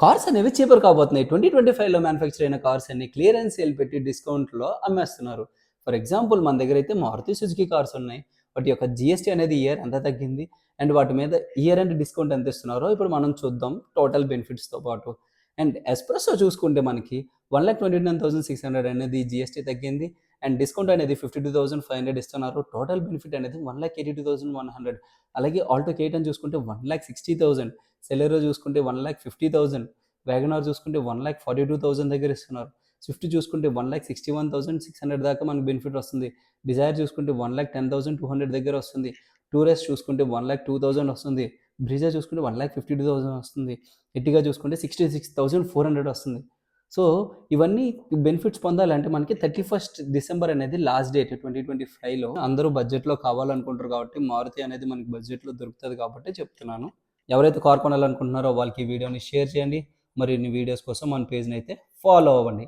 Cars అనేవి cheaper కాబోతున్నాయి. 2025లో manufacture అయిన కార్స్ అన్ని క్లియరెన్స్ సేల్ పెట్టి డిస్కౌంట్‌లో అమ్మేస్తున్నారు. ఫర్ ఎగ్జాంపుల్ మన దగ్గరైతే మారుతి సుజుకి కార్స్ ఉన్నాయి. వాటి యొక్క జీఎస్టీ అనేది ఇయర్ ఎంత తగ్గింది? అండ్ వాటి మీద ఇయర్ ఎండ్ డిస్కౌంట్ ఎంత ఇస్తున్నారో ఇప్పుడు మనం చూద్దాం టోటల్ బెనిఫిట్స్‌తో పాటు. అండ్ ఎస్ప్రెస్సో చూసుకుంటే మనకి 1,29,600 అనేది జీఎస్టీ తగ్గింది. అండ్ డిస్కౌంట్ అనేది 52,500 ఇస్తున్నారు. టోటల్ బెనిఫిట్ అనేది 1,82,100. అలాగే ఆల్టో K10 చూసుకుంటే 1,60,000. సెలెరో చూసుకుంటే 1,50,000, వ్యాగనార్ చూసుకుంటే 1,42,000 దగ్గర ఇస్తున్నారు. స్విఫ్ట్ చూసుకుంటే 1,61,600 దాకా మనకు బెనిఫిట్ వస్తుంది. డిజైర్ చూసుకుంటే 1,10,200 దగ్గర వస్తుంది. టూరెస్ట్ చూసుకుంటే 1,02,000 వస్తుంది. బ్రిజా చూసుకుంటే 1,52,000 వస్తుంది. ఎర్టిగా చూసుకుంటే 66,400 వస్తుంది. సో ఇవన్నీ బెనిఫిట్స్ పొందాలంటే మనకి 31st డిసెంబర్ అనేది లాస్ట్ డేట్ 2025లో. అందరూ బడ్జెట్‌లో కావాలనుకుంటారు కాబట్టి మారుతి అనేది మనకి బడ్జెట్‌లో దొరుకుతది కాబట్టి చెప్తున్నాను. ఎవరైతే కార్ కొనాలనుకుంటున్నారో వాళ్ళకి ఈ వీడియోని షేర్ చేయండి. మరిన్ని వీడియోస్ కోసం మన పేజ్‌ని అయితే ఫాలో అవ్వండి.